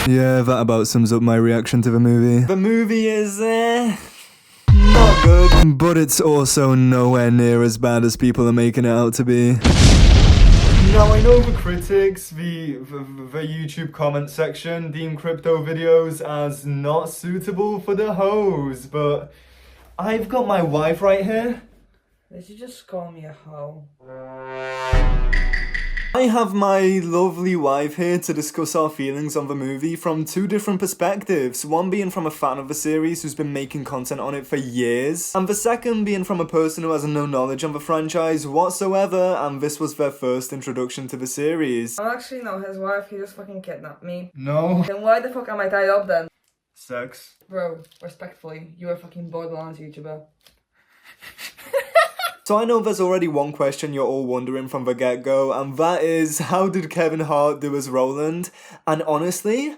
Yeah, that about sums up my reaction to the movie. The movie is, not good, but it's also nowhere near as bad as people are making it out to be. Now, I know the critics, the YouTube comment section deem crypto videos as not suitable for the hoes, but I've got my wife right here. Did you just call me a hoe? I have my lovely wife here to discuss our feelings on the movie from two different perspectives. One being from a fan of the series who's been making content on it for years, and the second being from a person who has no knowledge on the franchise whatsoever, and this was their first introduction to the series. I'm actually not his wife, he just fucking kidnapped me. No. Then why the fuck am I tied up then? Sex. Bro, respectfully, you're a fucking Borderlands YouTuber. So I know there's already one question you're all wondering from the get-go, and that is, how did Kevin Hart do as Roland? And honestly,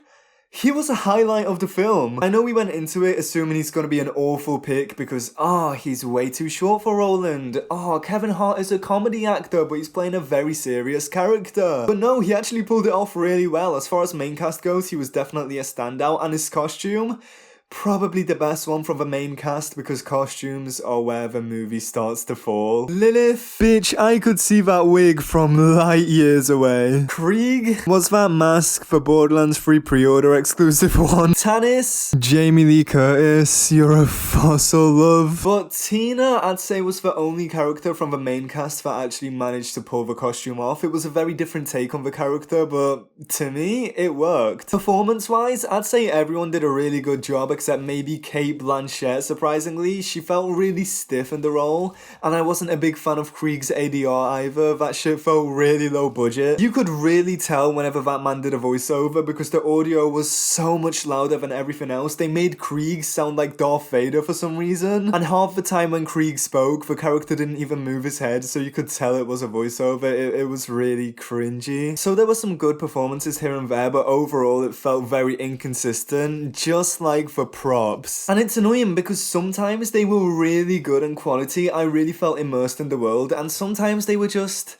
he was a highlight of the film. I know we went into it assuming he's gonna be an awful pick because, he's way too short for Roland. Kevin Hart is a comedy actor, but he's playing a very serious character. But no, he actually pulled it off really well. As far as main cast goes, he was definitely a standout, and his costume, probably the best one from the main cast because costumes are where the movie starts to fall. Lilith. Bitch, I could see that wig from light years away. Krieg. Was that mask the Borderlands 3 pre-order exclusive one? Tannis. Jamie Lee Curtis. You're a fossil, love. But Tina, I'd say, was the only character from the main cast that actually managed to pull the costume off. It was a very different take on the character, but to me, it worked. Performance-wise, I'd say everyone did a really good job except maybe Cate Blanchett, surprisingly. She felt really stiff in the role, and I wasn't a big fan of Krieg's ADR either. That shit felt really low budget. You could really tell whenever that man did a voiceover because the audio was so much louder than everything else. They made Krieg sound like Darth Vader for some reason, and half the time when Krieg spoke, the character didn't even move his head, so you could tell it was a voiceover. It was really cringy. So there were some good performances here and there, but overall it felt very inconsistent, just like the props. And it's annoying because sometimes they were really good and quality, I really felt immersed in the world, and sometimes they were just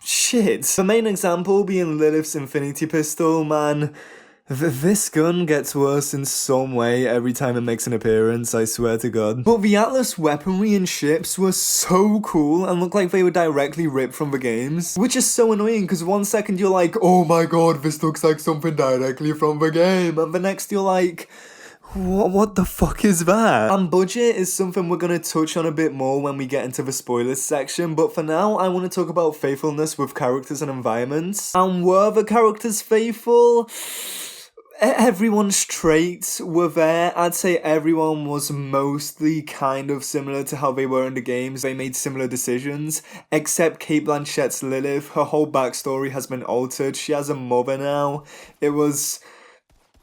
shit. The main example being Lilith's Infinity Pistol, man. This gun gets worse in some way every time it makes an appearance, I swear to God. But the Atlas weaponry and ships were so cool and looked like they were directly ripped from the games, which is so annoying because one second you're like, oh my god, this looks like something directly from the game, and the next you're like, what the fuck is that? And budget is something we're gonna touch on a bit more when we get into the spoilers section, but for now, I want to talk about faithfulness with characters and environments. And were the characters faithful? Everyone's traits were there. I'd say everyone was mostly kind of similar to how they were in the games. They made similar decisions, except Cate Blanchett's Lilith. Her whole backstory has been altered. She has a mother now. It was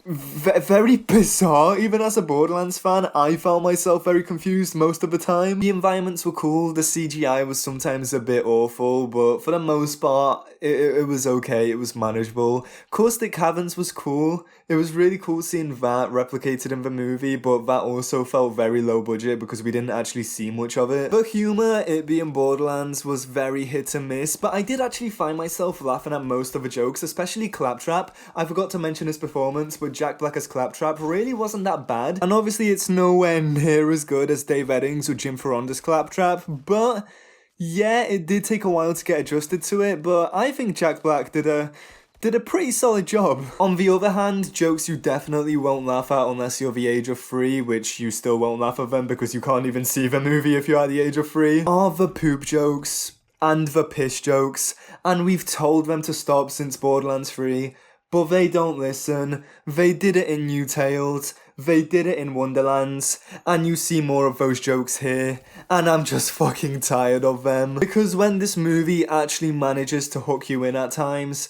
very bizarre. Even as a Borderlands fan, I found myself very confused most of the time. The environments were cool, the CGI was sometimes a bit awful, but for the most part, it was okay, it was manageable. Caustic Caverns was cool. It was really cool seeing that replicated in the movie, but that also felt very low budget because we didn't actually see much of it. The humour, it being Borderlands, was very hit and miss, but I did actually find myself laughing at most of the jokes, especially Claptrap. I forgot to mention his performance, but Jack Black as Claptrap really wasn't that bad, and obviously it's nowhere near as good as Dave Eddings or Jim Ferronda's Claptrap, but yeah, it did take a while to get adjusted to it, but I think Jack Black did a pretty solid job. On the other hand, jokes you definitely won't laugh at unless you're the age of 3, which you still won't laugh at them because you can't even see the movie if you're at the age of 3, are the poop jokes and the piss jokes, and we've told them to stop since Borderlands 3, but they don't listen. They did it in New Tales, they did it in Wonderlands, and you see more of those jokes here, and I'm just fucking tired of them. Because when this movie actually manages to hook you in at times,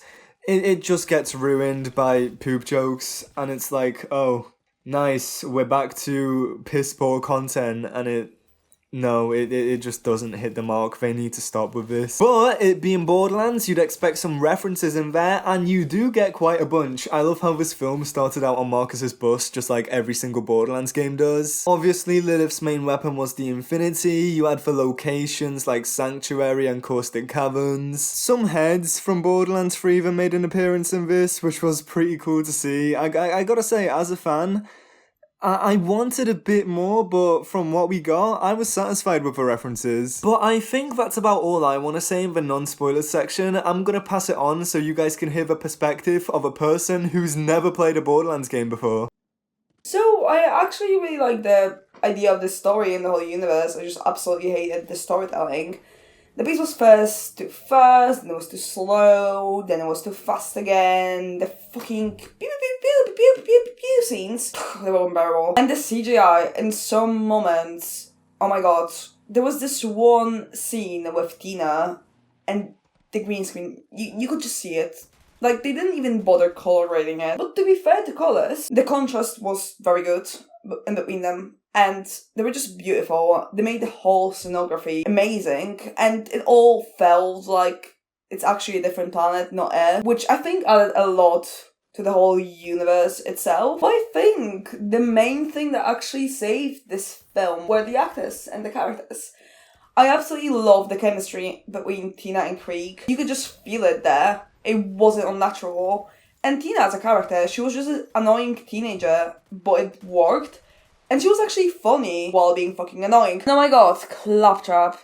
it just gets ruined by poop jokes, and it's like, oh, nice, we're back to piss poor content, and no, it just doesn't hit the mark. They need to stop with this. But it being Borderlands, you'd expect some references in there, and you do get quite a bunch. I love how this film started out on Marcus's bus, just like every single Borderlands game does. Obviously, Lilith's main weapon was the Infinity. You had the locations like Sanctuary and Caustic Caverns. Some heads from Borderlands 3 even made an appearance in this, which was pretty cool to see. I gotta say, as a fan, I wanted a bit more, but from what we got, I was satisfied with the references. But I think that's about all I want to say in the non-spoilers section. I'm gonna pass it on so you guys can hear the perspective of a person who's never played a Borderlands game before. So, I actually really like the idea of the story and the whole universe. I just absolutely hated the storytelling. The pace was first too fast, then it was too slow, then it was too fast again. The fucking pew pew pew pew pew pew scenes, they were unbearable. And the CGI in some moments, oh my god. There was this one scene with Tina and the green screen, you could just see it. Like, they didn't even bother colorating it. But to be fair to colors, the contrast was very good in between them. And they were just beautiful. They made the whole scenography amazing. And it all felt like it's actually a different planet, not Earth. Which I think added a lot to the whole universe itself. But I think the main thing that actually saved this film were the actors and the characters. I absolutely love the chemistry between Tina and Krieg. You could just feel it there. It wasn't unnatural. And Tina as a character, she was just an annoying teenager, but it worked. And she was actually funny while being fucking annoying. Oh my god, Claptrap.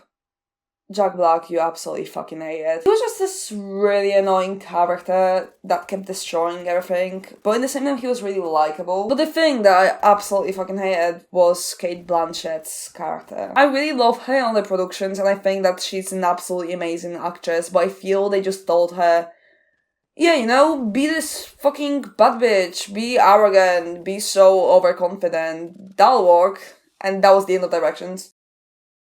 Jack Black, you absolutely fucking hate it. He was just this really annoying character that kept destroying everything. But in the same time, he was really likable. But the thing that I absolutely fucking hated was Cate Blanchett's character. I really love her on the productions, and I think that she's an absolutely amazing actress. But I feel they just told her, yeah, you know, be this fucking bad bitch, be arrogant, be so overconfident, that'll work. And that was the end of Directions.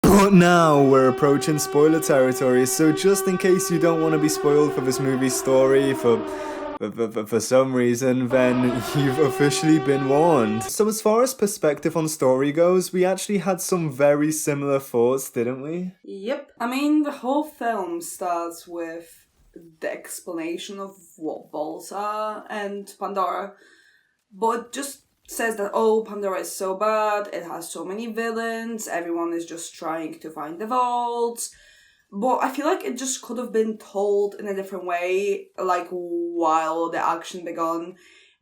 But now we're approaching spoiler territory, so just in case you don't want to be spoiled for this movie's story for some reason, then you've officially been warned. So as far as perspective on story goes, we actually had some very similar thoughts, didn't we? Yep. I mean, the whole film starts with the explanation of what vaults are and Pandora, but it just says that, oh, Pandora is so bad, it has so many villains, everyone is just trying to find the vaults. But I feel like it just could have been told in a different way, like while the action began,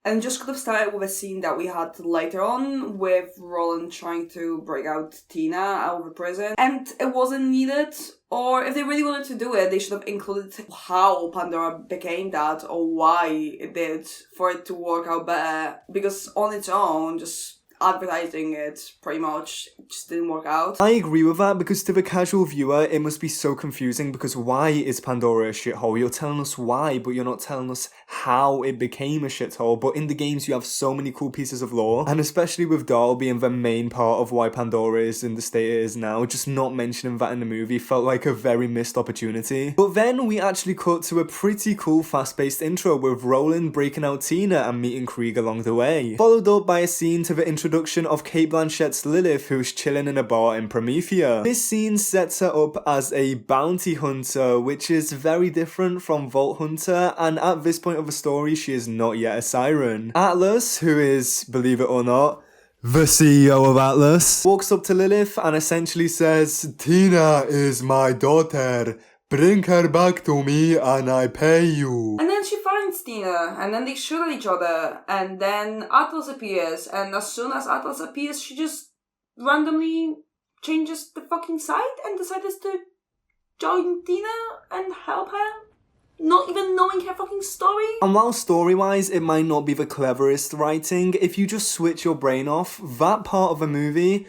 and just could have started with a scene that we had later on with Roland trying to break out Tina out of the prison, and it wasn't needed. Or if they really wanted to do it, they should have included how Pandora became that or why it did for it to work out better. Because on its own, just advertising it pretty much just didn't work out. I agree with that, because to the casual viewer it must be so confusing, because why is Pandora a shithole? You're telling us why, but you're not telling us how it became a shithole. But in the games you have so many cool pieces of lore, and especially with Dahl being the main part of why Pandora is in the state it is now, just not mentioning that in the movie felt like a very missed opportunity. But then we actually cut to a pretty cool fast-paced intro with Roland breaking out Tina and meeting Krieg along the way, followed up by a scene to the introduction of Cate Blanchett's Lilith, who's chilling in a bar in Promethea. This scene sets her up as a bounty hunter, which is very different from Vault Hunter, and at this point of the story she is not yet a siren. Atlas, who is, believe it or not, the CEO of Atlas, walks up to Lilith and essentially says, "Tina is my daughter. Bring her back to me and I pay you." And then she finds Tina, and then they shoot at each other, and then Atlas appears, and as soon as Atlas appears, she just randomly changes the fucking side and decides to join Tina and help her, not even knowing her fucking story. And while story-wise it might not be the cleverest writing, if you just switch your brain off, that part of the movie,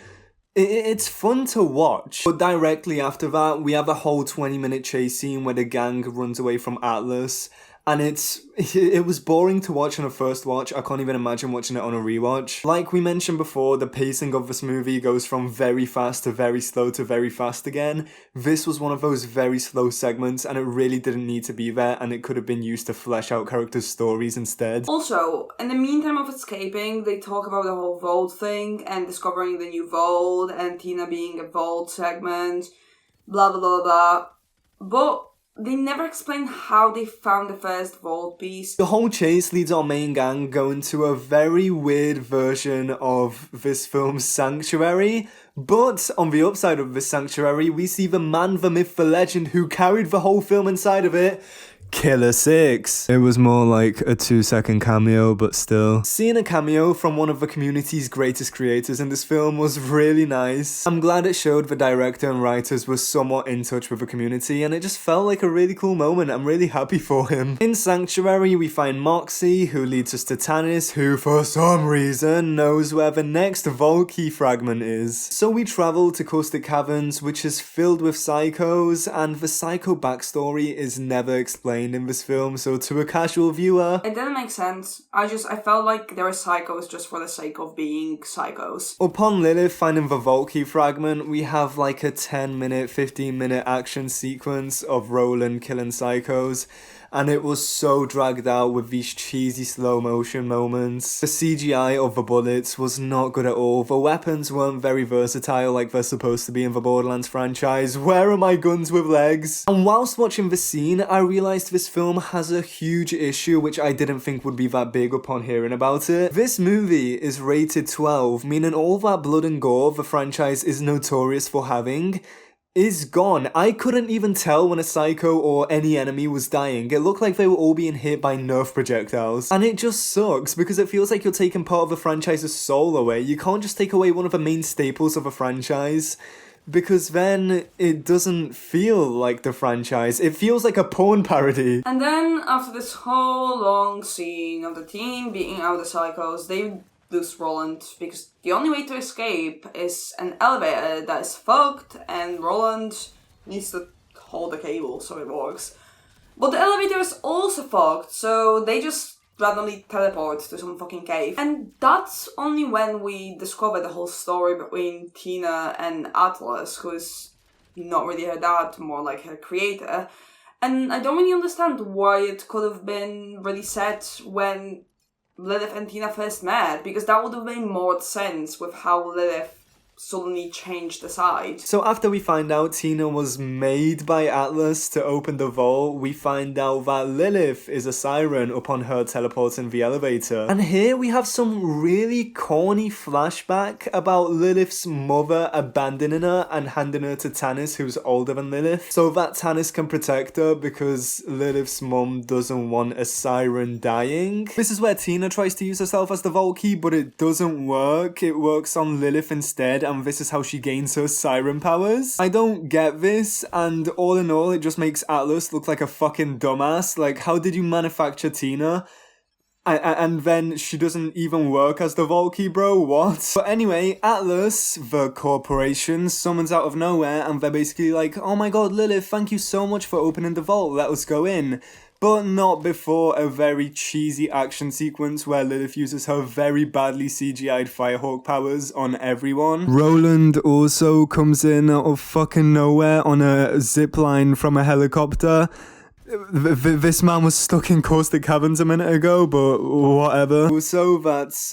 it's fun to watch. But directly after that, we have a whole 20-minute chase scene where the gang runs away from Atlas, and it was boring to watch on a first watch. I can't even imagine watching it on a rewatch. Like we mentioned before, the pacing of this movie goes from very fast to very slow to very fast again. This was one of those very slow segments, and it really didn't need to be there, and it could have been used to flesh out characters' stories instead. Also, in the meantime of escaping, they talk about the whole vault thing and discovering the new vault and Tina being a vault segment, blah blah blah blah. But they never explain how they found the first vault piece. The whole chase leads our main gang going to a very weird version of this film's Sanctuary. But on the upside of this Sanctuary, we see the man, the myth, the legend who carried the whole film inside of it, Killer 6. It was more like a 2-second cameo, but still. Seeing a cameo from one of the community's greatest creators in this film was really nice. I'm glad it showed the director and writers were somewhat in touch with the community, and it just felt like a really cool moment. I'm really happy for him. In Sanctuary, we find Moxie, who leads us to Tannis, who for some reason knows where the next vault key fragment is. So we travel to Caustic Caverns, which is filled with psychos, and the psycho backstory is never explained in this film, so to a casual viewer, it didn't make sense. I felt like they were psychos just for the sake of being psychos. Upon Lilith finding the vault key fragment, we have like a 10-minute, 15-minute action sequence of Roland killing psychos, and it was so dragged out with these cheesy slow motion moments. The CGI of the bullets was not good at all. The weapons weren't very versatile like they're supposed to be in the Borderlands franchise. Where are my guns with legs? And whilst watching the scene, I realised this film has a huge issue which I didn't think would be that big upon hearing about it. This movie is rated 12, meaning all that blood and gore the franchise is notorious for having is gone. I couldn't even tell when a psycho or any enemy was dying. It looked like they were all being hit by Nerf projectiles. And it just sucks because it feels like you're taking part of the franchise's soul away. You can't just take away one of the main staples of a franchise, because then it doesn't feel like the franchise. It feels like a porn parody. And then after this whole long scene of the team beating out the psychos, they lose Roland because the only way to escape is an elevator that is fucked, and Roland needs to hold the cable so it works. But the elevator is also fucked, so they just randomly teleport to some fucking cave. And that's only when we discover the whole story between Tina and Atlas, who's not really her dad, more like her creator. And I don't really understand why it could have been really set when Lilith and Tina first met, because that would have made more sense with how Lilith suddenly changed the side. So after we find out Tina was made by Atlas to open the vault, we find out that Lilith is a siren upon her teleporting the elevator. And here we have some really corny flashback about Lilith's mother abandoning her and handing her to Tannis, who's older than Lilith, so that Tannis can protect her because Lilith's mum doesn't want a siren dying. This is where Tina tries to use herself as the vault key, but it doesn't work. It works on Lilith instead, and this is how she gains her siren powers. I don't get this, and all in all, it just makes Atlas look like a fucking dumbass. Like, how did you manufacture Tina? And then she doesn't even work as the vault key, bro, what? But anyway, Atlas, the corporation, summons out of nowhere, and they're basically like, oh my god, Lilith, thank you so much for opening the vault, let us go in. But not before a very cheesy action sequence where Lilith uses her very badly CGI'd Firehawk powers on everyone. Roland also comes in out of fucking nowhere on a zipline from a helicopter. This man was stuck in Caustic Caverns a minute ago, but whatever. So that's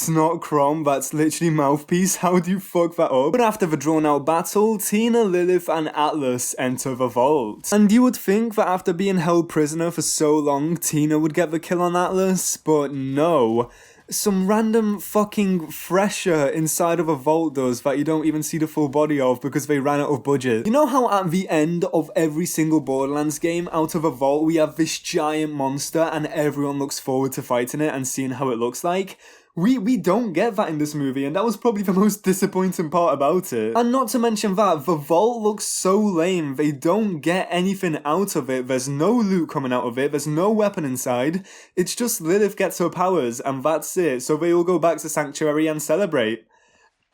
not Crom, that's literally Mouthpiece. How do you fuck that up? But after the drawn out battle, Tina, Lilith and Atlas enter the vault. And you would think that after being held prisoner for so long, Tina would get the kill on Atlas, but no. Some random fucking fresher inside of a vault does that you don't even see the full body of because they ran out of budget. You know how at the end of every single Borderlands game, out of a vault, we have this giant monster and everyone looks forward to fighting it and seeing how it looks like? We don't get that in this movie, and that was probably the most disappointing part about it. And not to mention that, the vault looks so lame, they don't get anything out of it, there's no loot coming out of it, there's no weapon inside, it's just Lilith gets her powers, and that's it, so they all go back to Sanctuary and celebrate.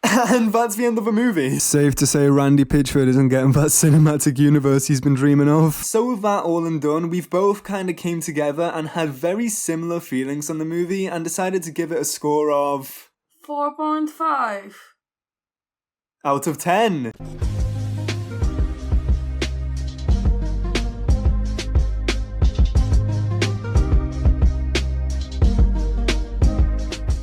And that's the end of the movie. Safe to say Randy Pitchford isn't getting that cinematic universe he's been dreaming of. So with that all and done, we've both kind of came together and had very similar feelings on the movie and decided to give it a score of 4.5 out of 10.